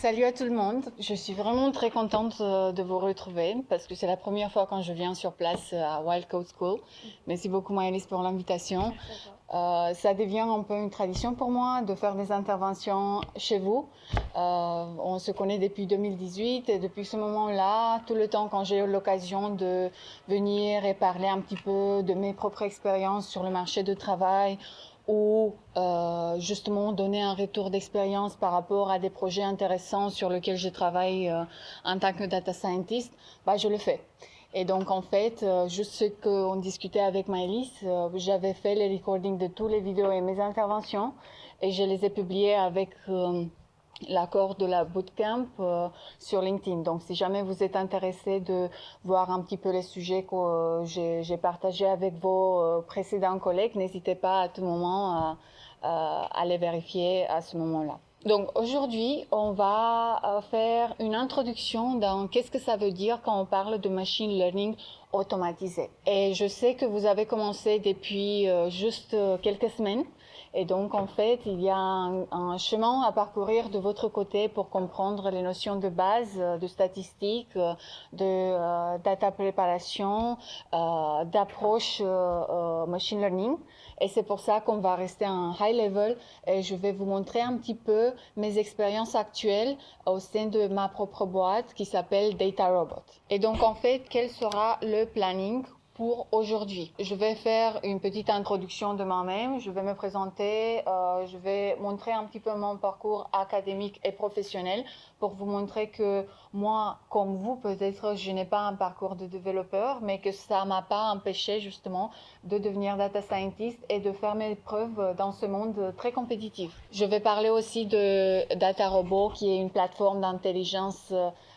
Salut à tout le monde. Je suis vraiment très contente de vous retrouver parce que c'est la première fois quand je viens sur place à Wild Coast School. Merci beaucoup Maëlys pour l'invitation. Ça devient un peu une tradition pour moi de faire des interventions chez vous. On se connaît depuis 2018 et depuis ce moment-là, tout le temps quand j'ai eu l'occasion de venir et parler un petit peu de mes propres expériences sur le marché du travail, ou justement donner un retour d'expérience par rapport à des projets intéressants sur lesquels je travaille en tant que data scientist, je le fais. Et donc en fait, juste ce qu'on discutait avec Maëlys, j'avais fait les recordings de tous les vidéos et mes interventions et je les ai publiées avec l'accord de la bootcamp sur LinkedIn. Donc si jamais vous êtes intéressé de voir un petit peu les sujets que j'ai partagés avec vos précédents collègues, n'hésitez pas à tout moment à les vérifier à ce moment-là. Donc aujourd'hui, on va faire une introduction dans qu'est-ce que ça veut dire quand on parle de machine learning automatisé. Et je sais que vous avez commencé depuis juste quelques semaines. Et donc, en fait, il y a un chemin à parcourir de votre côté pour comprendre les notions de base, de statistiques, de data préparation, d'approche machine learning. Et c'est pour ça qu'on va rester en high level et je vais vous montrer un petit peu mes expériences actuelles au sein de ma propre boîte qui s'appelle Data Robot. Et donc, en fait, quel sera le planning pour aujourd'hui? Je vais faire une petite introduction de moi-même, je vais me présenter, je vais montrer un petit peu mon parcours académique et professionnel pour vous montrer que moi, comme vous, peut-être, je n'ai pas un parcours de développeur, mais que ça ne m'a pas empêché justement de devenir data scientist et de faire mes preuves dans ce monde très compétitif. Je vais parler aussi de Data Robot, qui est une plateforme d'intelligence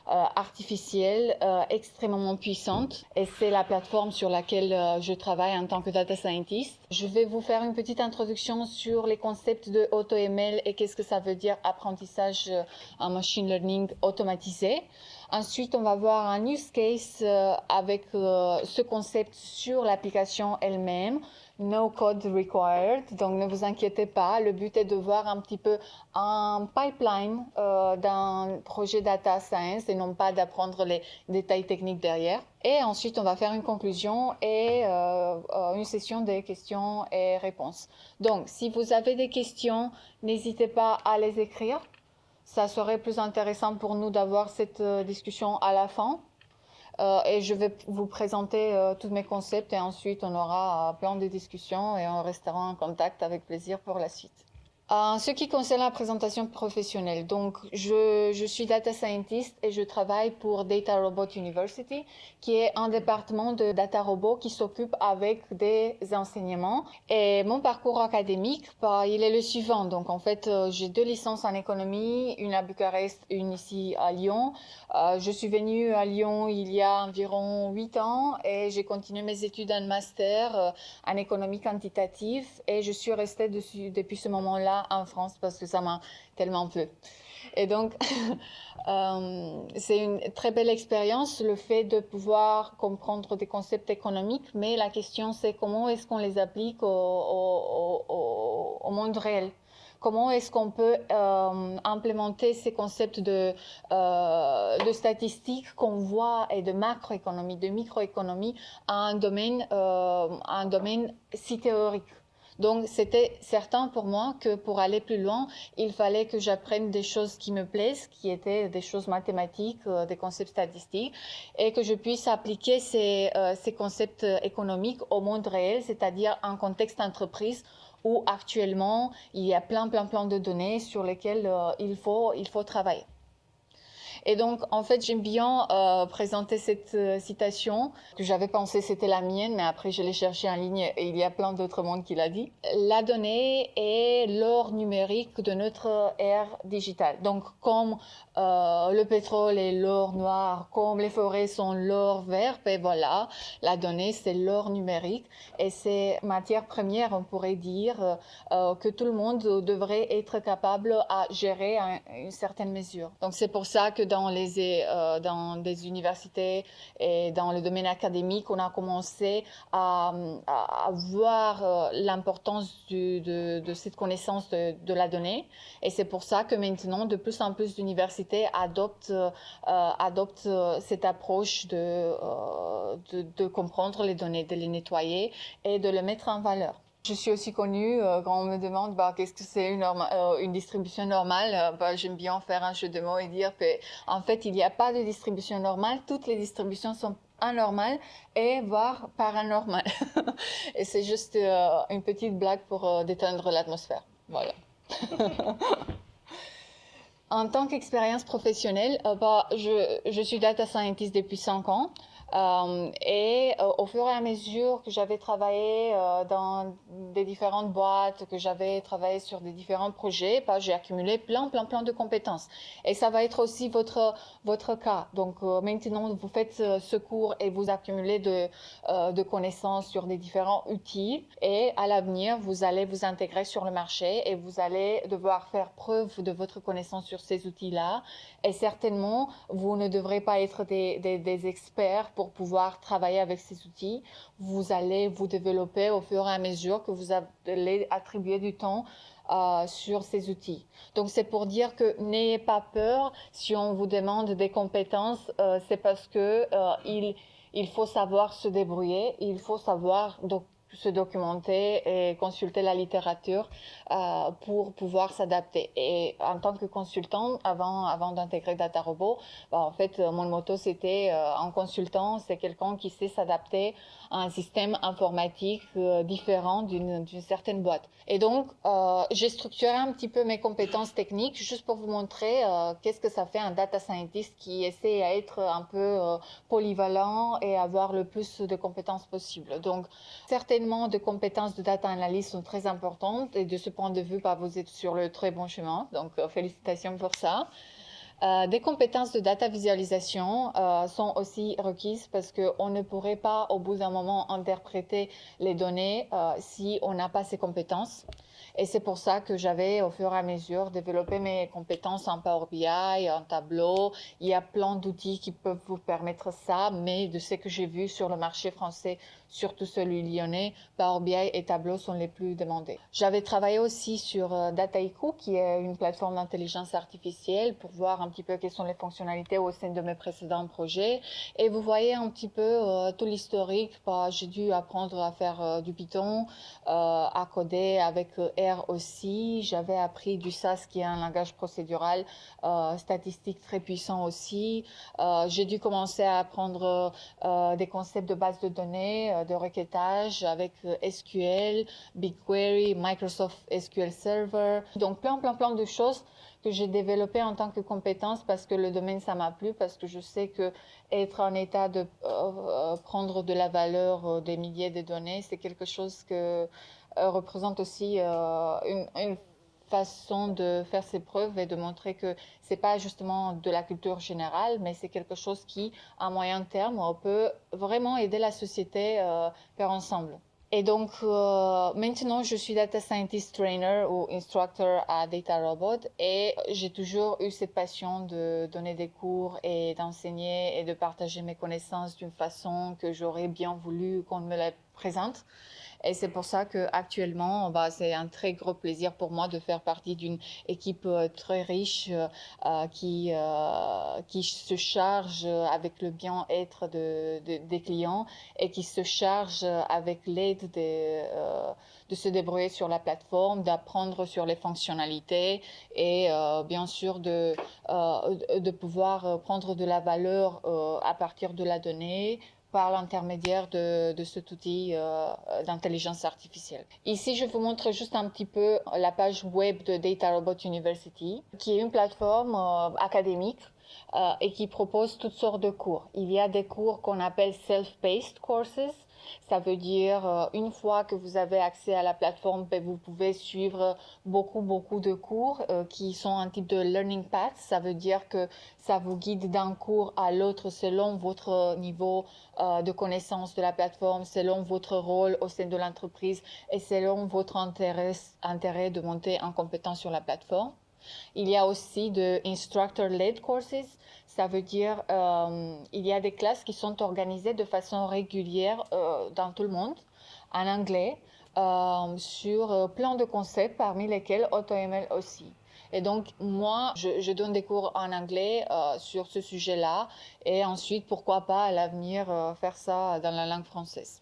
artificielle extrêmement puissante et c'est la plateforme sur laquelle je travaille en tant que data scientist. Je vais vous faire une petite introduction sur les concepts de AutoML et qu'est-ce que ça veut dire apprentissage en machine learning automatisé. Ensuite, on va voir un use case avec ce concept sur l'application elle-même. No code required, donc ne vous inquiétez pas. Le but est de voir un petit peu un pipeline d'un projet data science et non pas d'apprendre les détails techniques derrière. Et ensuite, on va faire une conclusion et une session de questions et réponses. Donc, si vous avez des questions, n'hésitez pas à les écrire. Ça serait plus intéressant pour nous d'avoir cette discussion à la fin. Et je vais vous présenter tous mes concepts et ensuite on aura plein de discussions et on restera en contact avec plaisir pour la suite. En ce qui concerne la présentation professionnelle, donc je suis data scientist et je travaille pour Data Robot University, qui est un département de data robot qui s'occupe avec des enseignements. Et mon parcours académique, il est le suivant. Donc en fait, j'ai 2 licences en économie, une à Bucarest, une ici à Lyon. Je suis venue à Lyon il y a environ 8 ans et j'ai continué mes études en master en économie quantitative et je suis restée depuis ce moment-là en France parce que ça m'a tellement plu. Et donc, c'est une très belle expérience, le fait de pouvoir comprendre des concepts économiques, mais la question c'est comment est-ce qu'on les applique au monde réel. Comment est-ce qu'on peut implémenter ces concepts de statistiques qu'on voit et de macroéconomie, de microéconomie à un domaine si théorique. Donc, c'était certain pour moi que pour aller plus loin, il fallait que j'apprenne des choses qui me plaisent, qui étaient des choses mathématiques, des concepts statistiques, et que je puisse appliquer ces concepts économiques au monde réel, c'est-à-dire un contexte entreprise où actuellement, il y a plein de données sur lesquelles il faut travailler. Et donc, en fait, j'aime bien présenter cette citation que j'avais pensé c'était la mienne, mais après je l'ai cherchée en ligne et il y a plein d'autres mondes qui l'a dit. La donnée est l'or numérique de notre ère digitale. Donc, comme le pétrole est l'or noir, comme les forêts sont l'or vert, ben voilà, la donnée c'est l'or numérique et c'est matière première, on pourrait dire, que tout le monde devrait être capable à gérer à une certaine mesure. Donc, c'est pour ça que dans des universités et dans le domaine académique, on a commencé à voir l'importance de cette connaissance de la donnée. Et c'est pour ça que maintenant, de plus en plus d'universités adoptent cette approche de comprendre les données, de les nettoyer et de les mettre en valeur. Je suis aussi connue, quand on me demande qu'est-ce que c'est une distribution normale, j'aime bien faire un jeu de mots et dire qu'en fait, il n'y a pas de distribution normale, toutes les distributions sont anormales et voire paranormales. Et c'est juste une petite blague pour détendre l'atmosphère. Voilà. En tant qu'expérience professionnelle, je suis data scientist depuis 5 ans. Au fur et à mesure que j'avais travaillé dans des différentes boîtes, que j'avais travaillé sur des différents projets, j'ai accumulé plein de compétences. Et ça va être aussi votre cas. Donc maintenant, vous faites ce cours et vous accumulez de connaissances sur des différents outils. Et à l'avenir, vous allez vous intégrer sur le marché et vous allez devoir faire preuve de votre connaissance sur ces outils-là. Et certainement, vous ne devrez pas être des experts pour pouvoir travailler avec ces outils. Vous allez vous développer au fur et à mesure que vous allez attribuer du temps sur ces outils. Donc c'est pour dire que n'ayez pas peur si on vous demande des compétences, c'est parce que il faut savoir se débrouiller, il faut savoir se documenter et consulter la littérature pour pouvoir s'adapter. Et en tant que consultant, avant d'intégrer DataRobot, en fait, mon motto c'était un consultant, c'est quelqu'un qui sait s'adapter à un système informatique différent d'une certaine boîte. Et donc, j'ai structuré un petit peu mes compétences techniques juste pour vous montrer qu'est-ce que ça fait un data scientist qui essaie à être un peu polyvalent et avoir le plus de compétences possible. Donc, certainement, de compétences de data analyst sont très importantes et de ce point de vue, vous êtes sur le très bon chemin. Donc, félicitations pour ça. Des compétences de data visualisation sont aussi requises parce qu'on ne pourrait pas, au bout d'un moment, interpréter les données si on n'a pas ces compétences. Et c'est pour ça que j'avais, au fur et à mesure, développé mes compétences en Power BI, en Tableau. Il y a plein d'outils qui peuvent vous permettre ça, mais de ce que j'ai vu sur le marché français, surtout celui lyonnais, Power BI et Tableau sont les plus demandés. J'avais travaillé aussi sur Dataiku, qui est une plateforme d'intelligence artificielle, pour voir un petit peu quelles sont les fonctionnalités au sein de mes précédents projets. Et vous voyez un petit peu tout l'historique. J'ai dû apprendre à faire du Python, à coder avec R aussi. J'avais appris du SAS, qui est un langage procédural statistique très puissant aussi. J'ai dû commencer à apprendre des concepts de base de données, de requêtage avec SQL, BigQuery, Microsoft SQL Server. Donc plein de choses que j'ai développées en tant que compétences parce que le domaine ça m'a plu, parce que je sais que être en état de prendre de la valeur des milliers de données, c'est quelque chose que représente aussi une façon de faire ses preuves et de montrer que c'est pas justement de la culture générale, mais c'est quelque chose qui, à moyen terme, peut vraiment aider la société faire ensemble. Et donc, maintenant, je suis Data Scientist Trainer ou Instructor à DataRobot et j'ai toujours eu cette passion de donner des cours et d'enseigner et de partager mes connaissances d'une façon que j'aurais bien voulu qu'on me la présente. Et c'est pour ça qu'actuellement, c'est un très gros plaisir pour moi de faire partie d'une équipe très riche qui se charge avec le bien-être des clients et qui se charge avec l'aide de se débrouiller sur la plateforme, d'apprendre sur les fonctionnalités et bien sûr de pouvoir prendre de la valeur à partir de la donnée par l'intermédiaire de cet outil d'intelligence artificielle. Ici, je vous montre juste un petit peu la page web de DataRobot University, qui est une plateforme académique et qui propose toutes sortes de cours. Il y a des cours qu'on appelle self-paced courses. Ça veut dire, une fois que vous avez accès à la plateforme, vous pouvez suivre beaucoup de cours qui sont un type de learning path. Ça veut dire que ça vous guide d'un cours à l'autre selon votre niveau de connaissance de la plateforme, selon votre rôle au sein de l'entreprise et selon votre intérêt de monter en compétence sur la plateforme. Il y a aussi de instructor-led courses. Ça veut dire il y a des classes qui sont organisées de façon régulière dans tout le monde, en anglais, sur plein de concepts, parmi lesquels AutoML aussi. Et donc, moi, je donne des cours en anglais sur ce sujet-là. Et ensuite, pourquoi pas à l'avenir faire ça dans la langue française.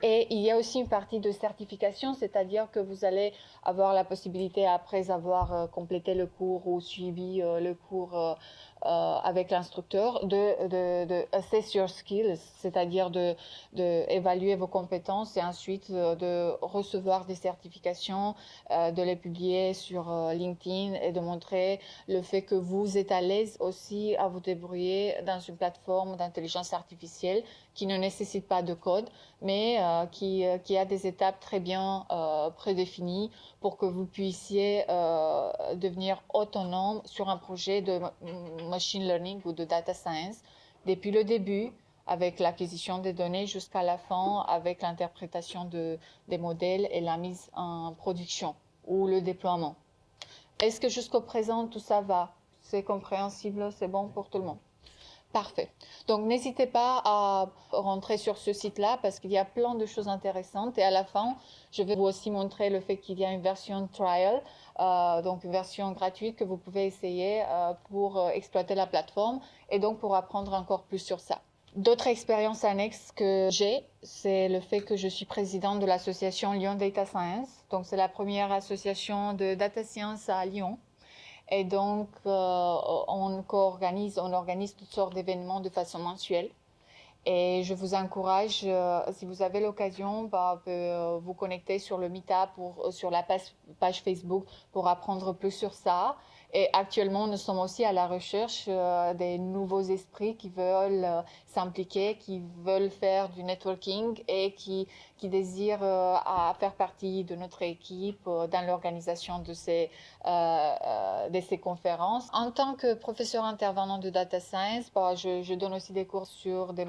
Et il y a aussi une partie de certification, c'est-à-dire que vous allez avoir la possibilité, après avoir complété le cours ou suivi le cours avec l'instructeur, de assess your skills, c'est-à-dire de évaluer vos compétences et ensuite de recevoir des certifications, de les publier sur LinkedIn et de montrer le fait que vous êtes à l'aise aussi à vous débrouiller dans une plateforme d'intelligence artificielle qui ne nécessite pas de code, mais qui a des étapes très bien prédéfinies pour que vous puissiez devenir autonome sur un projet de machine learning ou de data science depuis le début, avec l'acquisition des données, jusqu'à la fin, avec l'interprétation des modèles et la mise en production ou le déploiement. Est-ce que jusqu'au présent, tout ça va? C'est compréhensible? C'est bon pour tout le monde? Parfait. Donc, n'hésitez pas à rentrer sur ce site-là parce qu'il y a plein de choses intéressantes. Et à la fin, je vais vous aussi montrer le fait qu'il y a une version trial, donc une version gratuite que vous pouvez essayer pour exploiter la plateforme et donc pour apprendre encore plus sur ça. D'autres expériences annexes que j'ai, c'est le fait que je suis présidente de l'association Lyon Data Science. Donc, c'est la première association de data science à Lyon. Et donc, on organise toutes sortes d'événements de façon mensuelle. Et je vous encourage, si vous avez l'occasion, de vous connecter sur le Meetup ou sur la page Facebook pour apprendre plus sur ça. Et actuellement, nous sommes aussi à la recherche des nouveaux esprits qui veulent s'impliquer, qui veulent faire du networking et qui désirent à faire partie de notre équipe dans l'organisation de ces conférences. En tant que professeur intervenant de data science, je donne aussi des cours sur des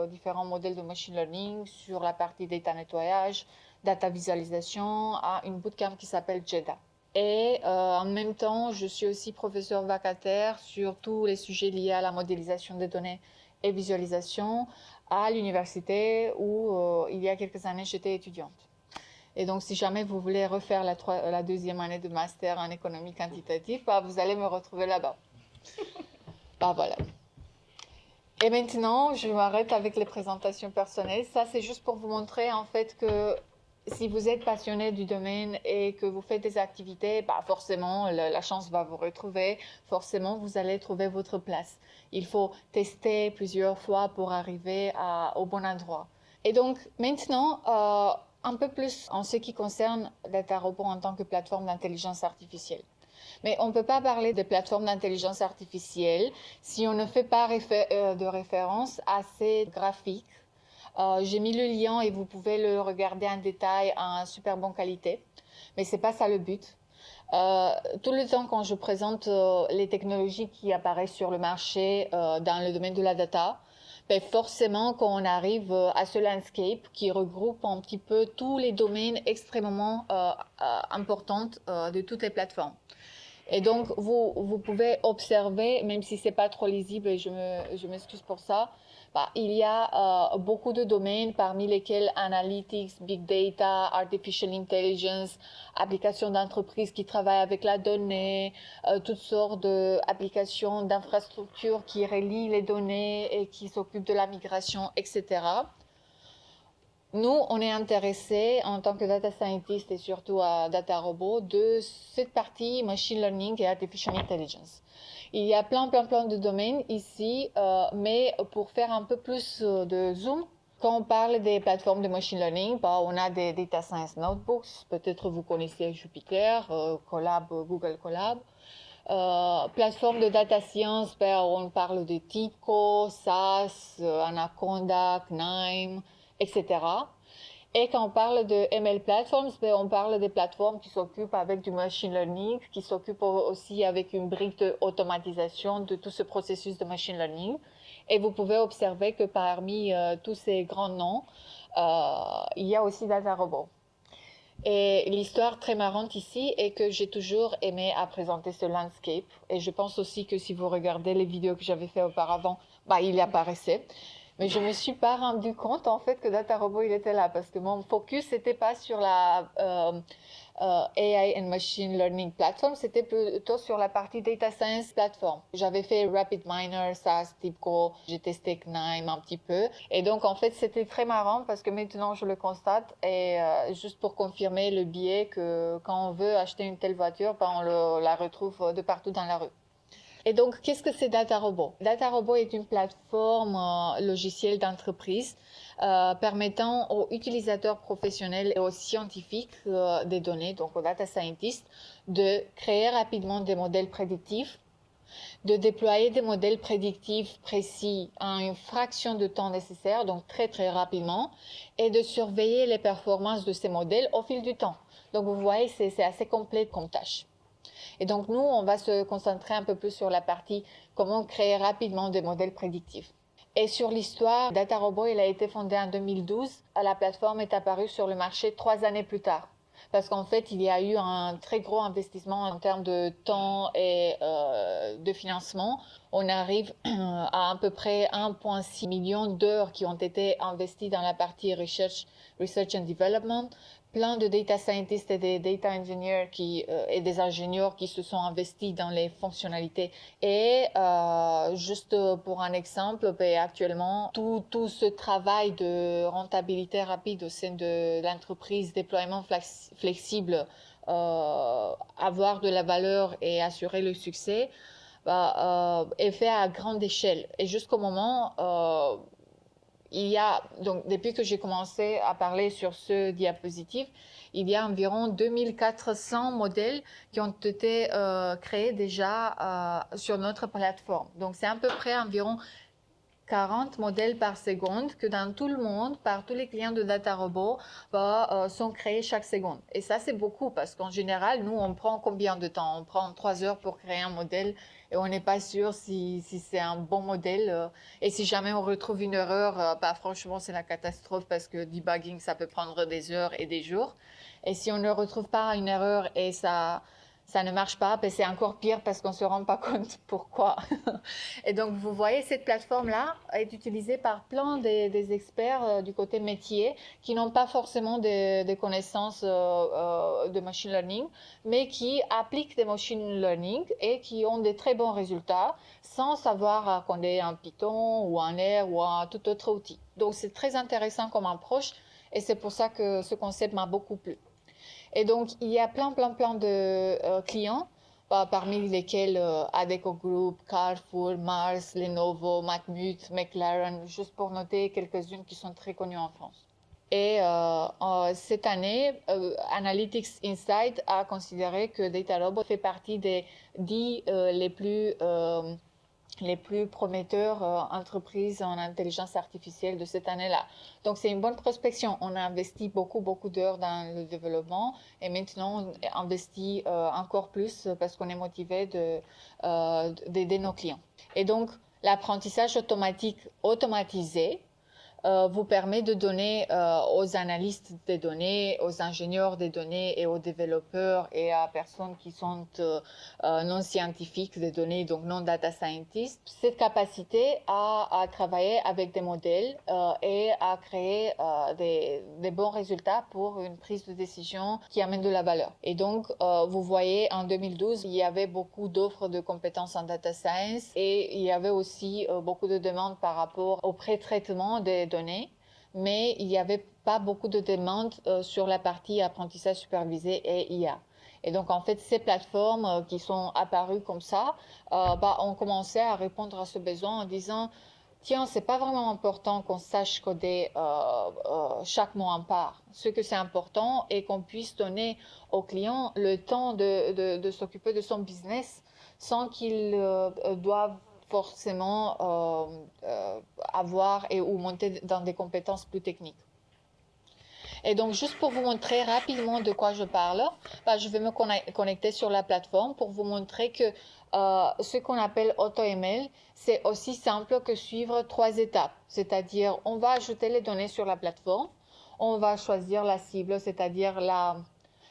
différents modèles de machine learning, sur la partie data nettoyage, data visualisation, à une bootcamp qui s'appelle JEDA. Et en même temps, je suis aussi professeur vacataire sur tous les sujets liés à la modélisation des données et visualisation à l'université où il y a quelques années, j'étais étudiante. Et donc, si jamais vous voulez refaire la deuxième année de master en économie quantitative, vous allez me retrouver là-bas. Voilà. Et maintenant, je m'arrête avec les présentations personnelles. Ça, c'est juste pour vous montrer en fait que si vous êtes passionné du domaine et que vous faites des activités, forcément, la chance va vous retrouver. Forcément, vous allez trouver votre place. Il faut tester plusieurs fois pour arriver au bon endroit. Et donc, maintenant, un peu plus en ce qui concerne DataRobot en tant que plateforme d'intelligence artificielle. Mais on ne peut pas parler de plateforme d'intelligence artificielle si on ne fait pas de référence à ces graphiques. J'ai mis le lien et vous pouvez le regarder en détail en super bonne qualité. Mais ce n'est pas ça le but. Tout le temps quand je présente les technologies qui apparaissent sur le marché dans le domaine de la data, forcément quand on arrive à ce landscape qui regroupe un petit peu tous les domaines extrêmement importants de toutes les plateformes. Et donc, vous pouvez observer, même si ce n'est pas trop lisible, et je m'excuse pour ça, il y a beaucoup de domaines parmi lesquels analytics, big data, artificial intelligence, applications d'entreprises qui travaillent avec la donnée, toutes sortes d'applications d'infrastructures qui relient les données et qui s'occupent de la migration, etc. Nous, on est intéressés en tant que data scientist et surtout à DataRobot de cette partie machine learning et artificial intelligence. Il y a plein de domaines ici, mais pour faire un peu plus de zoom, quand on parle des plateformes de machine learning, on a des data science notebooks, peut-être vous connaissez Jupyter, Colab, Google Colab. Plateforme de data science, on parle de TIBCO, SAS, Anaconda, KNIME, etc. Et quand on parle de ML platforms, on parle des plateformes qui s'occupent avec du machine learning, qui s'occupent aussi avec une brique d'automatisation de tout ce processus de machine learning. Et vous pouvez observer que parmi tous ces grands noms, il y a aussi DataRobot. Et l'histoire très marrante ici est que j'ai toujours aimé à présenter ce landscape. Et je pense aussi que si vous regardez les vidéos que j'avais fait auparavant, bah, il y apparaissait. Mais je me suis pas rendu compte en fait que DataRobot il était là parce que mon focus n'était pas sur la AI and Machine Learning Platform, c'était plutôt sur la partie Data Science Platform. J'avais fait RapidMiner, SAS, TIBCO, j'ai testé KNIME un petit peu. Et donc en fait c'était très marrant parce que maintenant je le constate et juste pour confirmer le biais que quand on veut acheter une telle voiture, ben, la retrouve de partout dans la rue. Et donc, qu'est-ce que c'est DataRobot? DataRobot est une plateforme logicielle d'entreprise permettant aux utilisateurs professionnels et aux scientifiques des données, donc aux data scientists, de créer rapidement des modèles prédictifs, de déployer des modèles prédictifs précis en une fraction de temps nécessaire, donc très très rapidement, et de surveiller les performances de ces modèles au fil du temps. Donc vous voyez, c'est assez complet comme tâche. Et donc nous, on va se concentrer un peu plus sur la partie comment créer rapidement des modèles prédictifs. Et sur l'histoire, DataRobot, il a été fondé en 2012. La plateforme est apparue sur le marché 3 années plus tard. Parce qu'en fait, il y a eu un très gros investissement en termes de temps et de financement. On arrive à peu près 1,6 million d'heures qui ont été investies dans la partie research and development, plein de data scientists et des data engineers et des ingénieurs qui se sont investis dans les fonctionnalités. Et juste pour un exemple, ben, actuellement, tout ce travail de rentabilité rapide au sein de l'entreprise, déploiement flexible, avoir de la valeur et assurer le succès, est fait à grande échelle. Et jusqu'au moment donc depuis que j'ai commencé à parler sur ce diapositive, il y a environ 2400 modèles qui ont été créés déjà sur notre plateforme. Donc c'est à peu près environ 40 modèles par seconde que dans tout le monde, par tous les clients de DataRobot, sont créés chaque seconde. Et ça, c'est beaucoup parce qu'en général, nous, on prend combien de temps? On prend 3 heures pour créer un modèle et on n'est pas sûr si c'est un bon modèle. Et si jamais on retrouve une erreur, franchement, c'est la catastrophe parce que debugging, ça peut prendre des heures et des jours. Et si on ne retrouve pas une erreur et ça ne marche pas, ben c'est encore pire parce qu'on ne se rend pas compte pourquoi. Et donc, vous voyez, cette plateforme-là est utilisée par plein des experts du côté métier qui n'ont pas forcément des connaissances de machine learning, mais qui appliquent des machine learning et qui ont des très bons résultats sans savoir coder en Python ou en R ou en tout autre outil. Donc, c'est très intéressant comme approche et c'est pour ça que ce concept m'a beaucoup plu. Et donc, il y a plein de clients, parmi lesquels Adecco Group, Carrefour, Mars, Lenovo, Matmut, McLaren, juste pour noter quelques-unes qui sont très connues en France. Et cette année, Analytics Insight a considéré que DataRobot fait partie des 10 les plus prometteurs entreprises en intelligence artificielle de cette année-là. Donc, c'est une bonne prospection. On a investi beaucoup d'heures dans le développement et maintenant, on investit encore plus parce qu'on est motivé d'aider nos clients. Et donc, l'apprentissage automatisé vous permet de donner aux analystes des données, aux ingénieurs des données et aux développeurs et à personnes qui sont non scientifiques des données, donc non data scientists, cette capacité à travailler avec des modèles et à créer des bons résultats pour une prise de décision qui amène de la valeur. Et donc, vous voyez, en 2012, il y avait beaucoup d'offres de compétences en data science et il y avait aussi beaucoup de demandes par rapport au pré-traitement des données, mais il n'y avait pas beaucoup de demandes sur la partie apprentissage supervisé et IA. Et donc, en fait, ces plateformes qui sont apparues comme ça ont commencé à répondre à ce besoin en disant tiens, c'est pas vraiment important qu'on sache coder chaque mot en part. Ce que c'est important est qu'on puisse donner au client le temps de s'occuper de son business sans qu'il doive forcément avoir ou monter dans des compétences plus techniques. Et donc, juste pour vous montrer rapidement de quoi je parle, je vais me connecter sur la plateforme pour vous montrer que ce qu'on appelle AutoML, c'est aussi simple que suivre 3 étapes. C'est-à-dire, on va ajouter les données sur la plateforme, on va choisir la cible, c'est-à-dire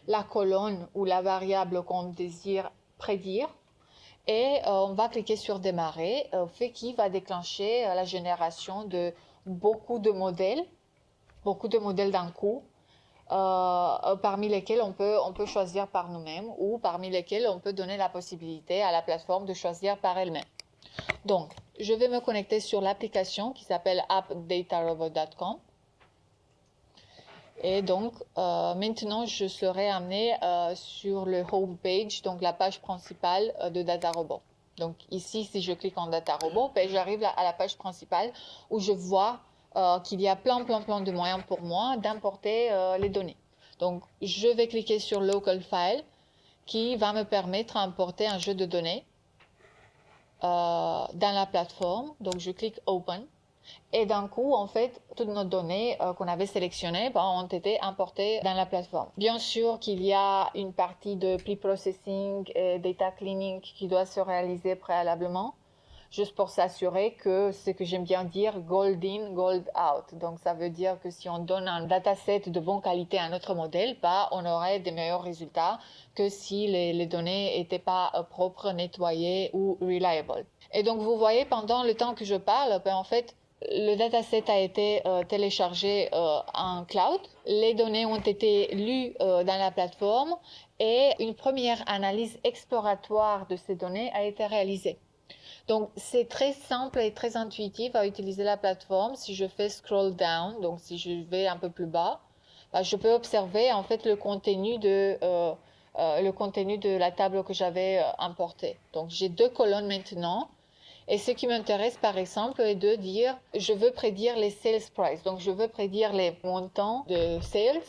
la colonne ou la variable qu'on désire prédire. Et on va cliquer sur démarrer, fait qui va déclencher la génération de beaucoup de modèles d'un coup, parmi lesquels on peut choisir par nous-mêmes ou parmi lesquels on peut donner la possibilité à la plateforme de choisir par elle-même. Donc, je vais me connecter sur l'application qui s'appelle appdatarobot.com. Et donc, maintenant, je serai amenée sur le home page, donc la page principale de DataRobot. Donc ici, si je clique en DataRobot, ben, j'arrive à la page principale où je vois qu'il y a plein de moyens pour moi d'importer les données. Donc, je vais cliquer sur Local File qui va me permettre d'importer un jeu de données dans la plateforme. Donc, je clique Open. Et d'un coup, en fait, toutes nos données qu'on avait sélectionnées ont été importées dans la plateforme. Bien sûr qu'il y a une partie de pre-processing et data cleaning qui doit se réaliser préalablement, juste pour s'assurer que ce que j'aime bien dire, gold in, gold out. Donc, ça veut dire que si on donne un dataset de bonne qualité à notre modèle, on aurait des meilleurs résultats que si les données n'étaient pas propres, nettoyées ou reliable. Et donc, vous voyez, pendant le temps que je parle, en fait, le dataset a été téléchargé en cloud, les données ont été lues dans la plateforme et une première analyse exploratoire de ces données a été réalisée. Donc, c'est très simple et très intuitif à utiliser la plateforme. Si je fais scroll down, donc si je vais un peu plus bas, je peux observer en fait le contenu de la table que j'avais importée. Donc, j'ai 2 colonnes maintenant. Et ce qui m'intéresse, par exemple, est de dire, je veux prédire les sales price. Donc, je veux prédire les montants de sales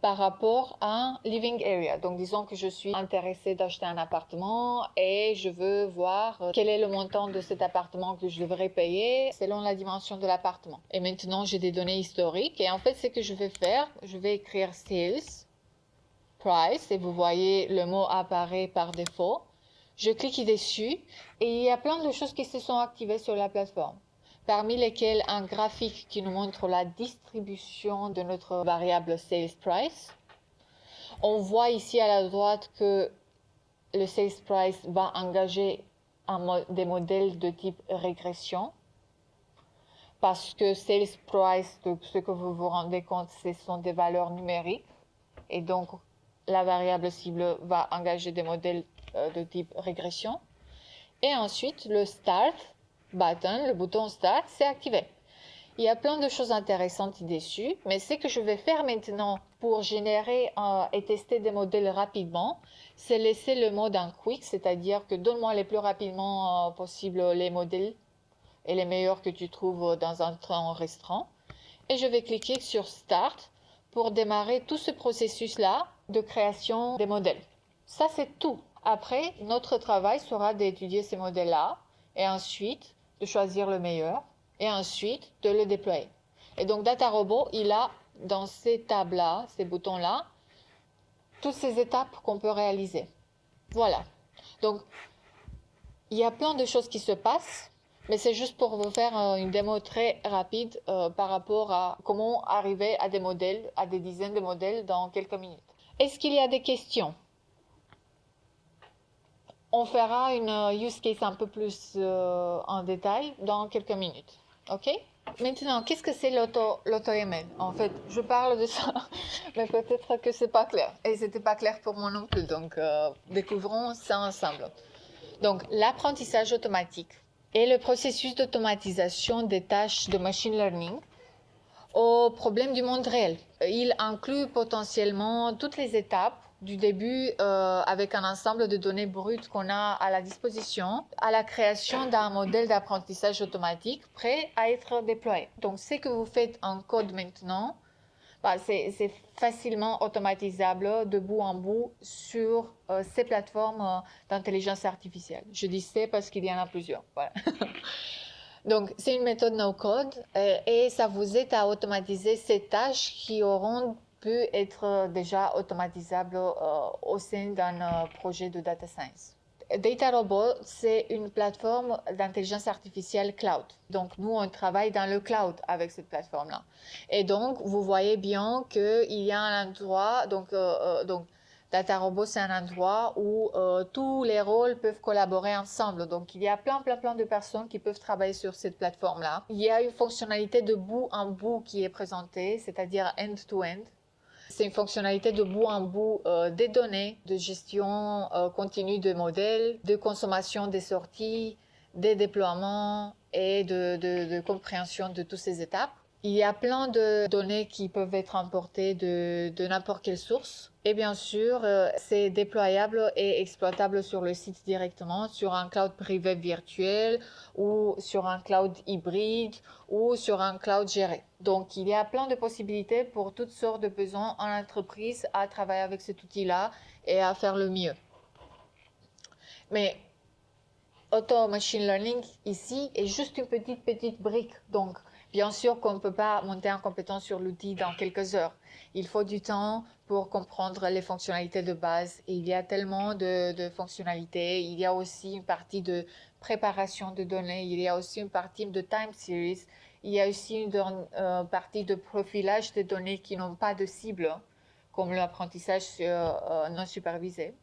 par rapport à un living area. Donc, disons que je suis intéressée d'acheter un appartement et je veux voir quel est le montant de cet appartement que je devrais payer selon la dimension de l'appartement. Et maintenant, j'ai des données historiques. Et en fait, ce que je vais faire, je vais écrire sales price et vous voyez, le mot apparaît par défaut. Je clique dessus et il y a plein de choses qui se sont activées sur la plateforme, parmi lesquelles un graphique qui nous montre la distribution de notre variable sales price. On voit ici à la droite que le sales price va engager des modèles de type régression, parce que sales price, ce que vous vous rendez compte, ce sont des valeurs numériques, et donc la variable cible va engager des modèles de type régression. Et ensuite, le Start button, le bouton Start, c'est activé. Il y a plein de choses intéressantes dessus, mais ce que je vais faire maintenant pour générer et tester des modèles rapidement, c'est laisser le mode en quick, c'est-à-dire que donne-moi le plus rapidement possible les modèles et les meilleurs que tu trouves dans un temps restreint. Et je vais cliquer sur Start pour démarrer tout ce processus-là de création des modèles. Ça, c'est tout. Après, notre travail sera d'étudier ces modèles-là et ensuite de choisir le meilleur et ensuite de le déployer. Et donc, DataRobot, il a dans ces tables-là, ces boutons-là, toutes ces étapes qu'on peut réaliser. Voilà. Donc, il y a plein de choses qui se passent, mais c'est juste pour vous faire une démo très rapide par rapport à comment arriver à des modèles, à des dizaines de modèles dans quelques minutes. Est-ce qu'il y a des questions? On fera une use case un peu plus en détail dans quelques minutes. OK? Maintenant, qu'est-ce que c'est l'AutoML? En fait, je parle de ça, mais peut-être que c'est pas clair. Et c'était pas clair pour moi non plus. Donc, découvrons ça ensemble. Donc, l'apprentissage automatique est le processus d'automatisation des tâches de machine learning au problème du monde réel. Il inclut potentiellement toutes les étapes du début avec un ensemble de données brutes qu'on a à la disposition, à la création d'un modèle d'apprentissage automatique prêt à être déployé. Donc, ce que vous faites en code maintenant, c'est facilement automatisable de bout en bout sur ces plateformes d'intelligence artificielle. Je dis c'est parce qu'il y en a plusieurs. Voilà. Donc, c'est une méthode no-code et ça vous aide à automatiser ces tâches qui auront pu être déjà automatisables au sein d'un projet de data science. DataRobot, c'est une plateforme d'intelligence artificielle cloud. Donc, nous, on travaille dans le cloud avec cette plateforme-là. Et donc, vous voyez bien qu'il y a un endroit, donc DataRobot, c'est un endroit où tous les rôles peuvent collaborer ensemble. Donc, il y a plein de personnes qui peuvent travailler sur cette plateforme-là. Il y a une fonctionnalité de bout en bout qui est présentée, c'est-à-dire end-to-end. C'est une fonctionnalité de bout en bout des données, de gestion continue de modèles, de consommation des sorties, des déploiements et de compréhension de toutes ces étapes. Il y a plein de données qui peuvent être importées de n'importe quelle source. Et bien sûr, c'est déployable et exploitable sur le site directement, sur un cloud privé virtuel ou sur un cloud hybride ou sur un cloud géré. Donc, il y a plein de possibilités pour toutes sortes de besoins en entreprise à travailler avec cet outil-là et à faire le mieux. Mais Auto Machine Learning ici est juste une petite brique. Donc, bien sûr qu'on ne peut pas monter en compétence sur l'outil dans quelques heures. Il faut du temps pour comprendre les fonctionnalités de base. Et il y a tellement de fonctionnalités. Il y a aussi une partie de préparation de données. Il y a aussi une partie de time series. Il y a aussi une partie de profilage des données qui n'ont pas de cible, comme l'apprentissage non supervisé.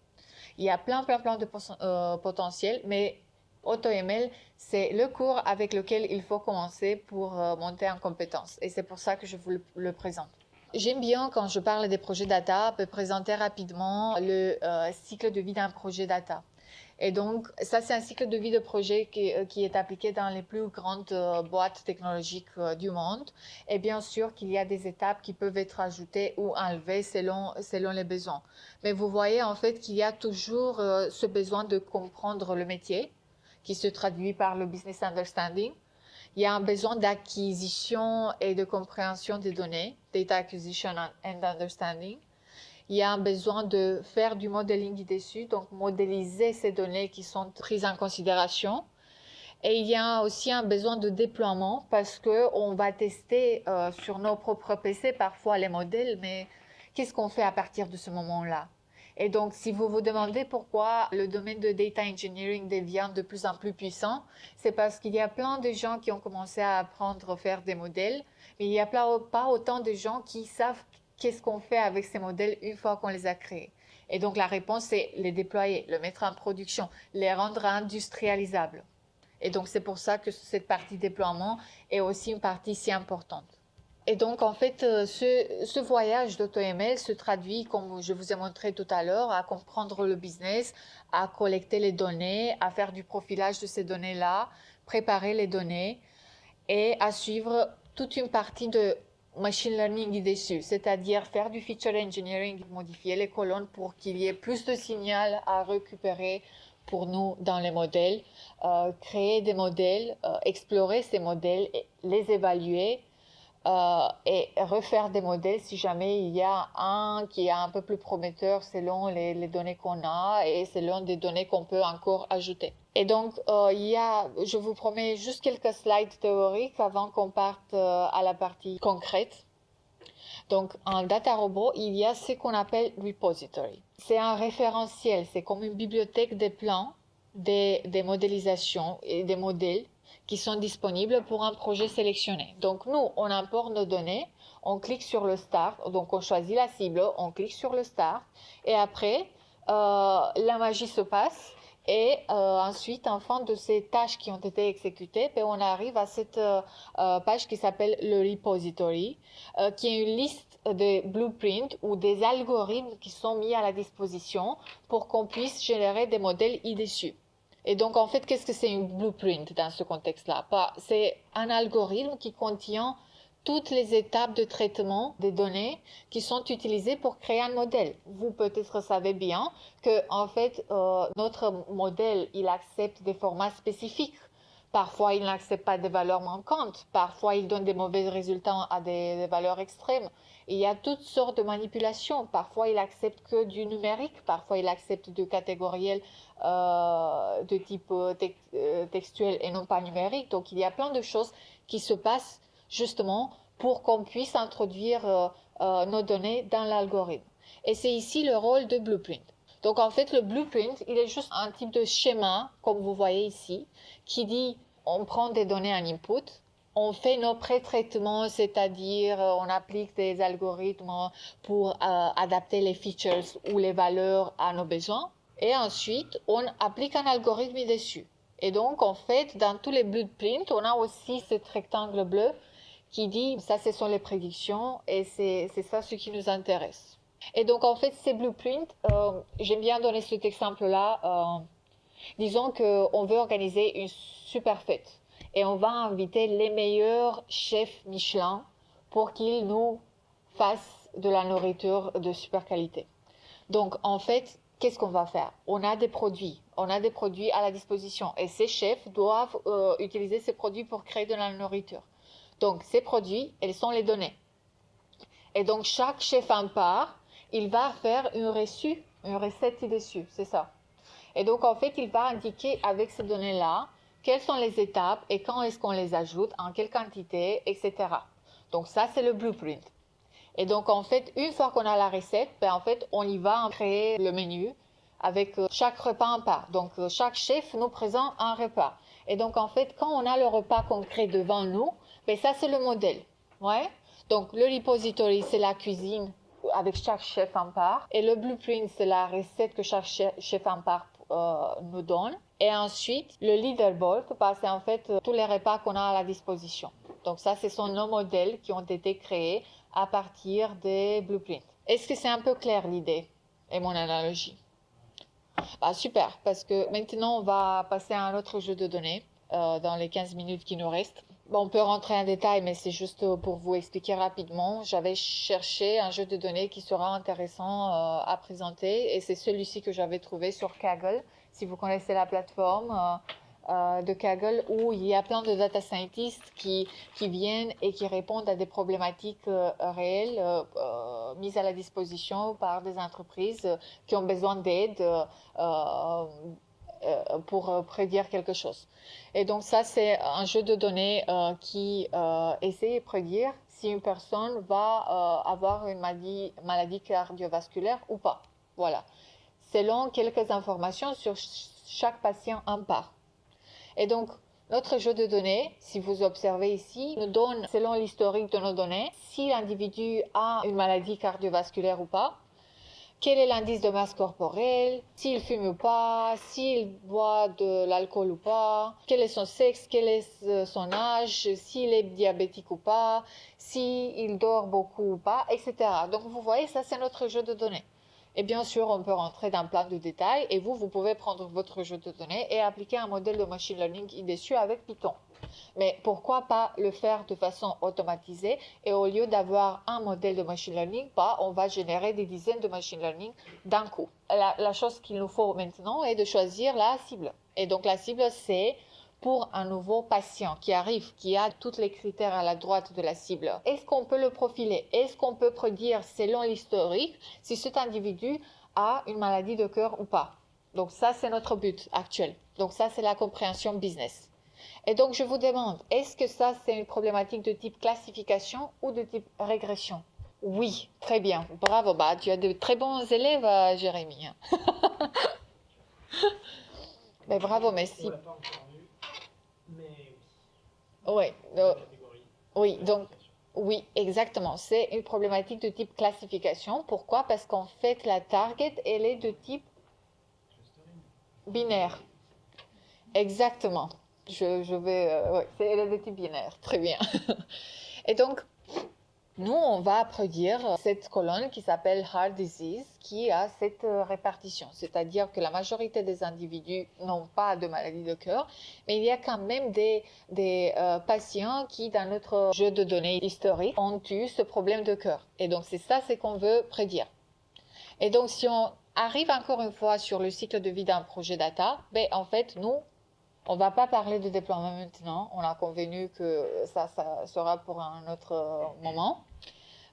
Il y a plein de potentiel, mais AutoML, c'est le cours avec lequel il faut commencer pour monter en compétence. Et c'est pour ça que je vous le présente. J'aime bien, quand je parle des projets data, présenter rapidement le cycle de vie d'un projet data. Et donc, ça, c'est un cycle de vie de projet qui est appliqué dans les plus grandes boîtes technologiques du monde. Et bien sûr qu'il y a des étapes qui peuvent être ajoutées ou enlevées selon les besoins. Mais vous voyez en fait qu'il y a toujours ce besoin de comprendre le métier, qui se traduit par le business understanding. Il y a un besoin d'acquisition et de compréhension des données, data acquisition and understanding. Il y a un besoin de faire du modeling dessus, donc modéliser ces données qui sont prises en considération. Et il y a aussi un besoin de déploiement parce qu'on va tester sur nos propres PC parfois les modèles, mais qu'est-ce qu'on fait à partir de ce moment-là? Et donc, si vous vous demandez pourquoi le domaine de data engineering devient de plus en plus puissant, c'est parce qu'il y a plein de gens qui ont commencé à apprendre à faire des modèles, mais il n'y a pas autant de gens qui savent qu'est-ce qu'on fait avec ces modèles une fois qu'on les a créés. Et donc, la réponse, c'est les déployer, le mettre en production, les rendre industrialisables. Et donc, c'est pour ça que cette partie déploiement est aussi une partie si importante. Et donc, en fait, ce voyage d'AutoML se traduit, comme je vous ai montré tout à l'heure, à comprendre le business, à collecter les données, à faire du profilage de ces données-là, préparer les données et à suivre toute une partie de machine learning dessus, c'est-à-dire faire du feature engineering, modifier les colonnes pour qu'il y ait plus de signal à récupérer pour nous dans les modèles, créer des modèles, explorer ces modèles, les évaluer, et refaire des modèles si jamais il y a un qui est un peu plus prometteur selon les données qu'on a et selon des données qu'on peut encore ajouter. Et donc, je vous promets juste quelques slides théoriques avant qu'on parte à la partie concrète. Donc, en DataRobot, il y a ce qu'on appelle repository. C'est un référentiel, c'est comme une bibliothèque des plans, des modélisations et des modèles qui sont disponibles pour un projet sélectionné. Donc, nous, on importe nos données, on clique sur le Start, donc on choisit la cible, on clique sur le Start, et après, la magie se passe, et ensuite, en fin de ces tâches qui ont été exécutées, on arrive à cette page qui s'appelle le repository, qui est une liste de blueprints ou des algorithmes qui sont mis à la disposition pour qu'on puisse générer des modèles dessus. Et donc, en fait, qu'est-ce que c'est une blueprint dans ce contexte-là? C'est un algorithme qui contient toutes les étapes de traitement des données qui sont utilisées pour créer un modèle. Vous peut-être savez bien que, en fait, notre modèle, il accepte des formats spécifiques. Parfois, il n'accepte pas des valeurs manquantes. Parfois, il donne des mauvais résultats à des valeurs extrêmes. Il y a toutes sortes de manipulations. Parfois, il accepte que du numérique. Parfois, il accepte du catégoriel de type textuel et non pas numérique. Donc, il y a plein de choses qui se passent justement pour qu'on puisse introduire nos données dans l'algorithme. Et c'est ici le rôle de blueprint. Donc, en fait, le blueprint, il est juste un type de schéma, comme vous voyez ici, qui dit on prend des données en input, on fait nos pré-traitements, c'est-à-dire on applique des algorithmes pour adapter les features ou les valeurs à nos besoins. Et ensuite, on applique un algorithme dessus. Et donc, en fait, dans tous les blueprints, on a aussi ce rectangle bleu qui dit ça, ce sont les prédictions et c'est ça ce qui nous intéresse. Et donc, en fait, ces blueprints, j'aime bien donner cet exemple-là. Disons qu'on veut organiser une super fête et on va inviter les meilleurs chefs Michelin pour qu'ils nous fassent de la nourriture de super qualité. Donc, en fait, qu'est-ce qu'on va faire? On a des produits à la disposition et ces chefs doivent utiliser ces produits pour créer de la nourriture. Donc, ces produits, elles sont les données. Et donc, chaque chef en part, il va faire une recette dessus, c'est ça. Et donc, en fait, il va indiquer avec ces données-là quelles sont les étapes et quand est-ce qu'on les ajoute, en quelle quantité, etc. Donc, ça, c'est le blueprint. Et donc, en fait, une fois qu'on a la recette, en fait, on y va créer le menu avec chaque repas en part. Donc, chaque chef nous présente un repas. Et donc, en fait, quand on a le repas concret devant nous, ça, c'est le modèle. Ouais. Donc, le repository, c'est la cuisine avec chaque chef en part. Et le blueprint, c'est la recette que chaque chef en part nous donne. Et ensuite, le leaderboard, c'est en fait tous les repas qu'on a à la disposition. Donc, ça, ce sont nos modèles qui ont été créés à partir des blueprints. Est-ce que c'est un peu clair l'idée et mon analogie? Super, parce que maintenant on va passer à un autre jeu de données dans les 15 minutes qui nous restent. On peut rentrer en détail, mais c'est juste pour vous expliquer rapidement. J'avais cherché un jeu de données qui sera intéressant à présenter et c'est celui-ci que j'avais trouvé sur Kaggle. Si vous connaissez la plateforme de Kaggle, où il y a plein de data scientists qui viennent et qui répondent à des problématiques réelles mises à la disposition par des entreprises qui ont besoin d'aide pour prédire quelque chose. Et donc ça, c'est un jeu de données qui essaie de prédire si une personne va avoir une maladie cardiovasculaire ou pas. Voilà. Selon quelques informations sur chaque patient en part. Et donc, notre jeu de données, si vous observez ici, nous donne, selon l'historique de nos données, si l'individu a une maladie cardiovasculaire ou pas, quel est l'indice de masse corporelle, s'il fume ou pas, s'il boit de l'alcool ou pas, quel est son sexe, quel est son âge, s'il est diabétique ou pas, s'il dort beaucoup ou pas, etc. Donc vous voyez, ça c'est notre jeu de données. Et bien sûr, on peut rentrer dans plein de détails et vous pouvez prendre votre jeu de données et appliquer un modèle de machine learning dessus avec Python. Mais pourquoi pas le faire de façon automatisée et au lieu d'avoir un modèle de machine learning, on va générer des dizaines de machine learning d'un coup. La chose qu'il nous faut maintenant est de choisir la cible. Et donc la cible, c'est pour un nouveau patient qui arrive, qui a tous les critères à la droite de la cible. Est-ce qu'on peut le profiler? Est-ce qu'on peut prédire selon l'historique si cet individu a une maladie de cœur ou pas? Donc ça, c'est notre but actuel. Donc ça, c'est la compréhension business. Et donc, je vous demande, est-ce que ça, c'est une problématique de type classification ou de type régression? Oui, très bien. Bravo, tu as de très bons élèves, Jérémy. Mais bravo, merci. On l'a pas encore vu, mais oui. Oui, donc, classification. oui, exactement. C'est une problématique de type classification. Pourquoi? Parce qu'en fait, la target, elle est de type Clustering. binaire. Exactement. Je vais. Ouais, elle est de type binaire. Très bien. Et donc, nous, on va prédire cette colonne qui s'appelle Heart Disease, qui a cette répartition. C'est-à-dire que la majorité des individus n'ont pas de maladie de cœur, mais il y a quand même des patients qui, dans notre jeu de données historique, ont eu ce problème de cœur. Et donc, c'est ça, c'est qu'on veut prédire. Et donc, si on arrive encore une fois sur le cycle de vie d'un projet data, en fait, nous, on ne va pas parler de déploiement maintenant. On a convenu que ça sera pour un autre moment.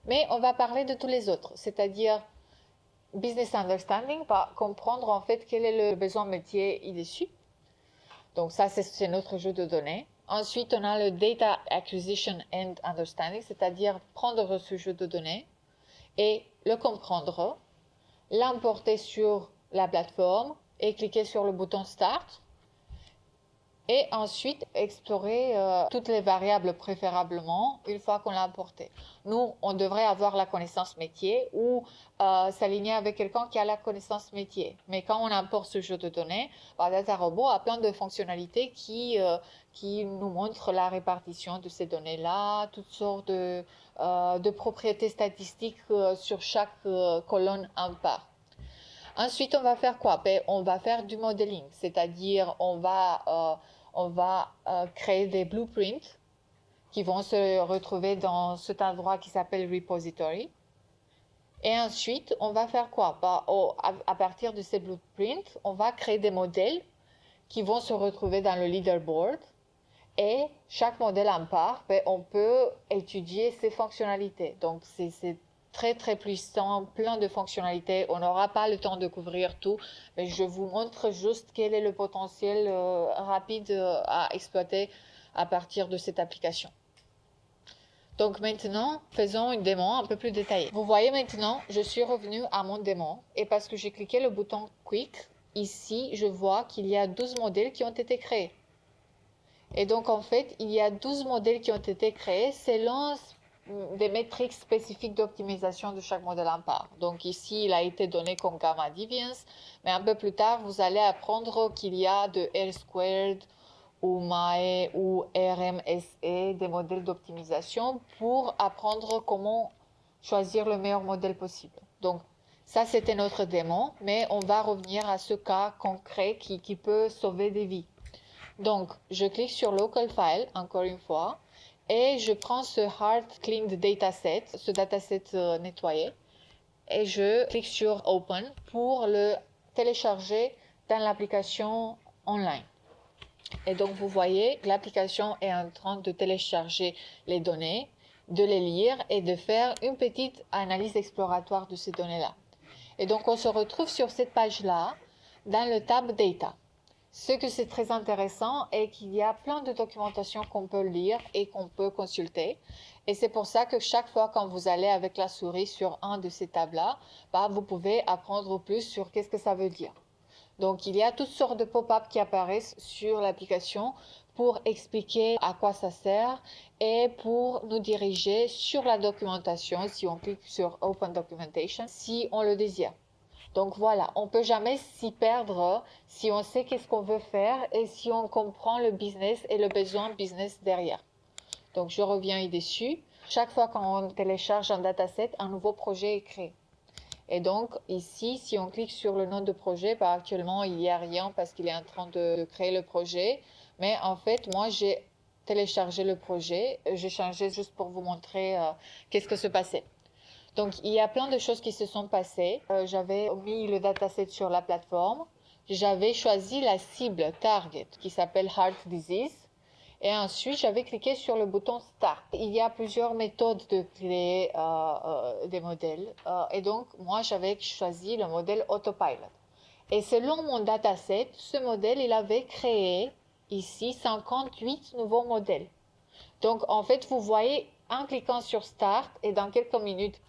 Mais on va parler de tous les autres, c'est-à-dire business understanding, comprendre en fait quel est le besoin métier dessus. Donc ça, c'est notre jeu de données. Ensuite, on a le data acquisition and understanding, c'est-à-dire prendre ce jeu de données et le comprendre, l'importer sur la plateforme et cliquer sur le bouton Start. et ensuite explorer toutes les variables préférablement une fois qu'on l'a importé. Nous, on devrait avoir la connaissance métier ou s'aligner avec quelqu'un qui a la connaissance métier. Mais quand on importe ce jeu de données, DataRobot a plein de fonctionnalités qui nous montrent la répartition de ces données-là, toutes sortes de propriétés statistiques sur chaque colonne en part. Ensuite, on va faire quoi? On va faire du modeling, c'est-à-dire on va créer des blueprints qui vont se retrouver dans cet endroit qui s'appelle repository. Et ensuite, on va faire quoi? À partir de ces blueprints, on va créer des modèles qui vont se retrouver dans le leaderboard. Et chaque modèle en part, on peut étudier ses fonctionnalités. Donc, c'est très très puissant, plein de fonctionnalités. On n'aura pas le temps de couvrir tout, mais je vous montre juste quel est le potentiel rapide à exploiter à partir de cette application. Donc maintenant, faisons une démo un peu plus détaillée. Vous voyez maintenant, je suis revenue à mon démo et parce que j'ai cliqué le bouton Quick, ici, je vois qu'il y a 12 modèles qui ont été créés. Et donc, en fait, il y a 12 modèles qui ont été créés selon des métriques spécifiques d'optimisation de chaque modèle en part. Donc ici, il a été donné comme gamma deviance, mais un peu plus tard, vous allez apprendre qu'il y a de R-squared ou MAE ou RMSE, des modèles d'optimisation pour apprendre comment choisir le meilleur modèle possible. Donc ça, c'était notre démo, mais on va revenir à ce cas concret qui peut sauver des vies. Donc, je clique sur Local File, encore une fois, et je prends ce Hard Cleaned Dataset, ce dataset nettoyé, et je clique sur Open pour le télécharger dans l'application online. Et donc, vous voyez, l'application est en train de télécharger les données, de les lire et de faire une petite analyse exploratoire de ces données-là. Et donc, on se retrouve sur cette page-là, dans le tab Data. Ce que c'est très intéressant est qu'il y a plein de documentation qu'on peut lire et qu'on peut consulter. Et c'est pour ça que chaque fois quand vous allez avec la souris sur un de ces tabs-là, vous pouvez apprendre plus sur qu'est-ce que ça veut dire. Donc, il y a toutes sortes de pop-up qui apparaissent sur l'application pour expliquer à quoi ça sert et pour nous diriger sur la documentation si on clique sur Open Documentation, si on le désire. Donc voilà, on ne peut jamais s'y perdre si on sait qu'est-ce qu'on veut faire et si on comprend le business et le besoin business derrière. Donc je reviens ici. Chaque fois qu'on télécharge un dataset, un nouveau projet est créé. Et donc ici, si on clique sur le nom de projet, actuellement il n'y a rien parce qu'il est en train de créer le projet. Mais en fait, moi j'ai téléchargé le projet. J'ai changé juste pour vous montrer qu'est-ce que se passait. Donc, il y a plein de choses qui se sont passées. J'avais mis le dataset sur la plateforme. J'avais choisi la cible target qui s'appelle Heart Disease. Et ensuite, j'avais cliqué sur le bouton Start. Il y a plusieurs méthodes de créer des modèles. Et donc, moi, j'avais choisi le modèle Autopilot. Et selon mon dataset, ce modèle, il avait créé ici 58 nouveaux modèles. Donc, en fait, vous voyez, en cliquant sur Start et dans quelques minutes,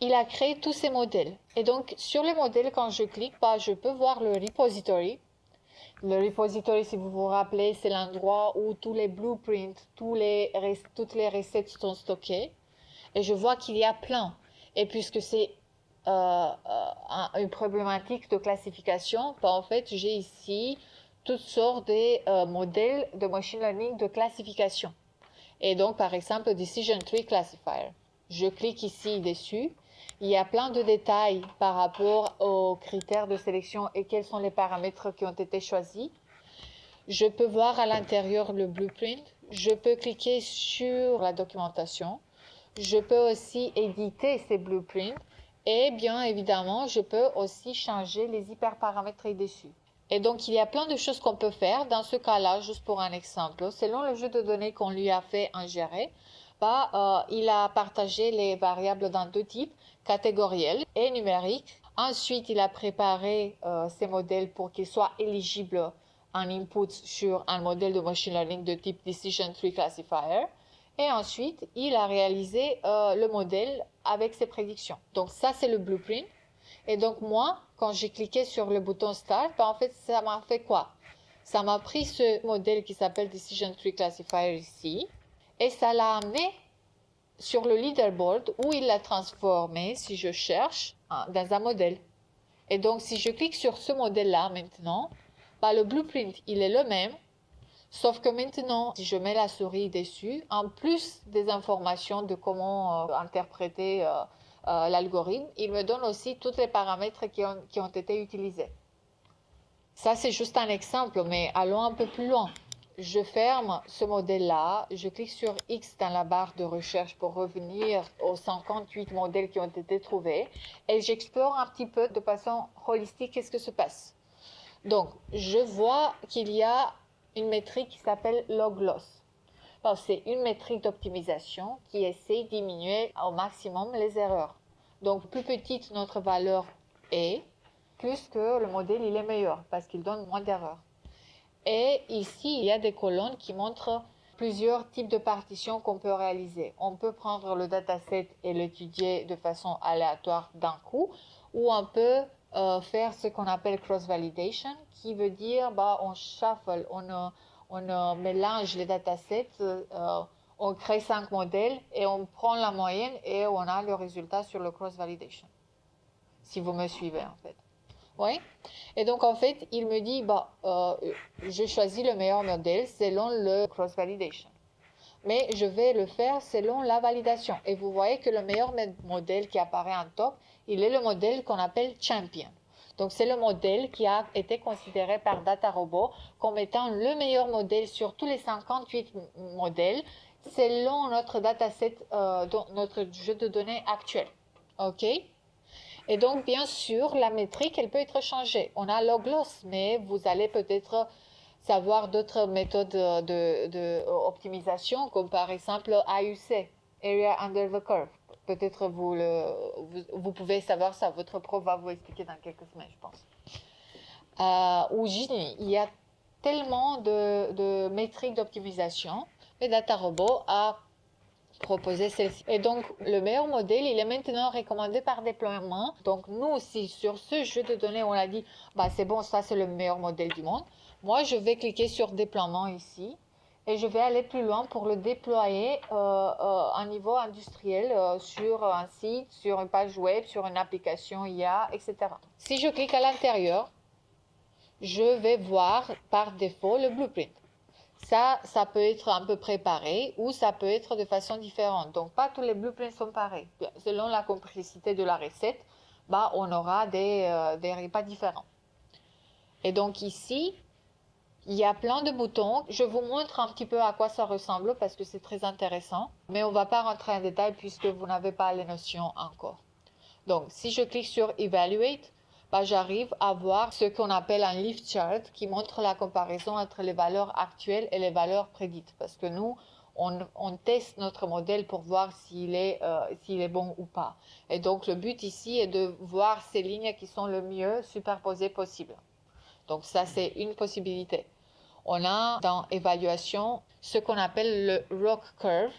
il a créé tous ces modèles. Et donc, sur les modèles, quand je clique, je peux voir le repository. Le repository, si vous vous rappelez, c'est l'endroit où tous les blueprints, toutes les recettes sont stockées. Et je vois qu'il y a plein. Et puisque c'est une problématique de classification, en fait, j'ai ici toutes sortes de modèles de machine learning de classification. Et donc, par exemple, Decision Tree Classifier. Je clique ici dessus. Il y a plein de détails par rapport aux critères de sélection et quels sont les paramètres qui ont été choisis. Je peux voir à l'intérieur le blueprint. Je peux cliquer sur la documentation. Je peux aussi éditer ces blueprints. Et bien évidemment, je peux aussi changer les hyperparamètres dessus. Et donc, il y a plein de choses qu'on peut faire. Dans ce cas-là, juste pour un exemple, selon le jeu de données qu'on lui a fait ingérer, il a partagé les variables dans deux types, catégoriels et numériques. Ensuite, il a préparé ces modèles pour qu'ils soient éligibles en input sur un modèle de machine learning de type Decision Tree Classifier. Et ensuite, il a réalisé le modèle avec ses prédictions. Donc ça, c'est le blueprint. Et donc moi, quand j'ai cliqué sur le bouton Start, en fait, ça m'a fait quoi? Ça m'a pris ce modèle qui s'appelle Decision Tree Classifier ici et ça l'a amené sur le leaderboard où il l'a transformé, si je cherche, dans un modèle. Et donc, si je clique sur ce modèle-là maintenant, le blueprint, il est le même, sauf que maintenant, si je mets la souris dessus, en plus des informations de comment interpréter l'algorithme, il me donne aussi tous les paramètres qui ont été utilisés. Ça, c'est juste un exemple, mais allons un peu plus loin. Je ferme ce modèle-là, je clique sur X dans la barre de recherche pour revenir aux 58 modèles qui ont été trouvés et j'explore un petit peu de façon holistique qu'est-ce que se passe. Donc, je vois qu'il y a une métrique qui s'appelle log loss. C'est une métrique d'optimisation qui essaie de diminuer au maximum les erreurs. Donc, plus petite notre valeur est, plus que le modèle il est meilleur parce qu'il donne moins d'erreurs. Et ici, il y a des colonnes qui montrent plusieurs types de partitions qu'on peut réaliser. On peut prendre le dataset et l'étudier de façon aléatoire d'un coup, ou on peut faire ce qu'on appelle cross-validation, qui veut dire on shuffle, on mélange les datasets, on crée 5 modèles et on prend la moyenne et on a le résultat sur le cross-validation. Si vous me suivez en fait. Oui. Et donc, en fait, il me dit, je choisis le meilleur modèle selon le cross-validation. Mais je vais le faire selon la validation. Et vous voyez que le meilleur modèle qui apparaît en top, il est le modèle qu'on appelle Champion. Donc, c'est le modèle qui a été considéré par DataRobot comme étant le meilleur modèle sur tous les 58 modèles selon notre dataset, notre jeu de données actuel. OK? Et donc, bien sûr, la métrique, elle peut être changée. On a log loss, mais vous allez peut-être savoir d'autres méthodes d'optimisation, comme par exemple AUC, Area Under the Curve. Peut-être vous pouvez savoir ça, votre prof va vous expliquer dans quelques semaines, je pense. Ou Gini, il y a tellement de métriques d'optimisation, mais DataRobot a proposer celle-ci. Et donc, le meilleur modèle, il est maintenant recommandé par déploiement. Donc, nous aussi, sur ce jeu de données, on a dit, c'est bon, ça, c'est le meilleur modèle du monde. Moi, je vais cliquer sur déploiement ici et je vais aller plus loin pour le déployer à un niveau industriel sur un site, sur une page web, sur une application IA, etc. Si je clique à l'intérieur, je vais voir par défaut le blueprint. Ça peut être un peu préparé ou ça peut être de façon différente. Donc, pas tous les blueprints sont pareils. Selon la complexité de la recette, on aura des repas différents. Et donc ici, il y a plein de boutons. Je vous montre un petit peu à quoi ça ressemble parce que c'est très intéressant. Mais on ne va pas rentrer en détail puisque vous n'avez pas les notions encore. Donc, si je clique sur Evaluate, j'arrive à voir ce qu'on appelle un lift chart qui montre la comparaison entre les valeurs actuelles et les valeurs prédites. Parce que nous, on teste notre modèle pour voir s'il est bon ou pas. Et donc, le but ici est de voir ces lignes qui sont le mieux superposées possible. Donc, ça, c'est une possibilité. On a dans évaluation ce qu'on appelle le ROC curve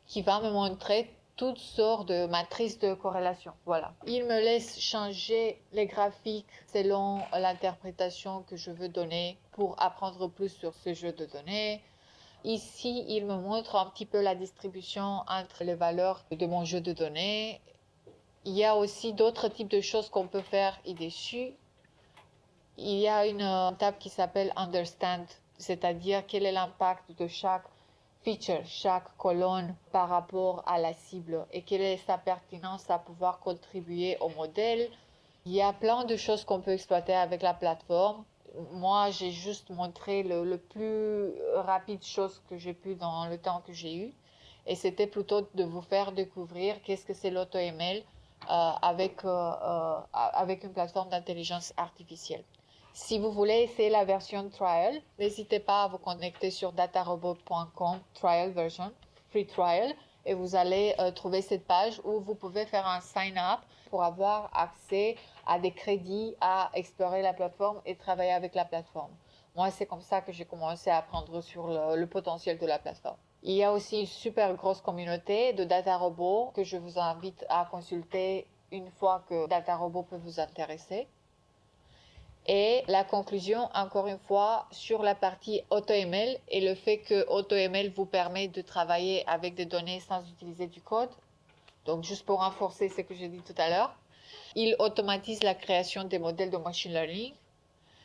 qui va me montrer toutes sortes de matrices de corrélation. Voilà. Il me laisse changer les graphiques selon l'interprétation que je veux donner pour apprendre plus sur ce jeu de données. Ici, il me montre un petit peu la distribution entre les valeurs de mon jeu de données. Il y a aussi d'autres types de choses qu'on peut faire ici-dessus. Il y a une table qui s'appelle Understand, c'est-à-dire quel est l'impact de chaque feature, chaque colonne par rapport à la cible et quelle est sa pertinence à pouvoir contribuer au modèle. Il y a plein de choses qu'on peut exploiter avec la plateforme. Moi, j'ai juste montré le plus rapide chose que j'ai pu dans le temps que j'ai eu. Et c'était plutôt de vous faire découvrir qu'est-ce que c'est l'AutoML avec une plateforme d'intelligence artificielle. Si vous voulez essayer la version trial, n'hésitez pas à vous connecter sur datarobot.com trial version, free trial, et vous allez trouver cette page où vous pouvez faire un sign-up pour avoir accès à des crédits à explorer la plateforme et travailler avec la plateforme. Moi, c'est comme ça que j'ai commencé à apprendre sur le potentiel de la plateforme. Il y a aussi une super grosse communauté de DataRobot que je vous invite à consulter une fois que DataRobot peut vous intéresser. Et la conclusion, encore une fois, sur la partie AutoML et le fait que AutoML vous permet de travailler avec des données sans utiliser du code. Donc, juste pour renforcer ce que j'ai dit tout à l'heure, il automatise la création des modèles de machine learning.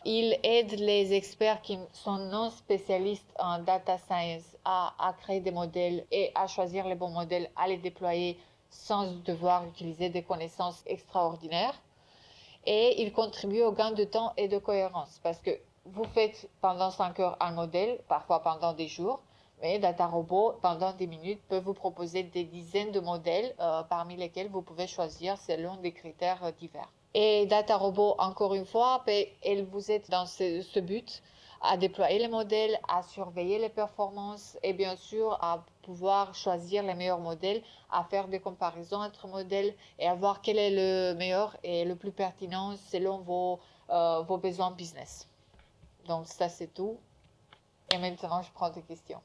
Il aide les experts qui sont non spécialistes en data science à créer des modèles et à choisir les bons modèles, à les déployer sans devoir utiliser des connaissances extraordinaires. Et il contribue au gain de temps et de cohérence parce que vous faites pendant 5 heures un modèle, parfois pendant des jours, mais DataRobot, pendant des minutes, peut vous proposer des dizaines de modèles parmi lesquels vous pouvez choisir selon des critères divers. Et DataRobot, encore une fois, elle vous aide dans ce but à déployer les modèles, à surveiller les performances et bien sûr à pouvoir choisir les meilleurs modèles, à faire des comparaisons entre modèles et à voir quel est le meilleur et le plus pertinent selon vos besoins business. Donc ça c'est tout. Et maintenant je prends des questions.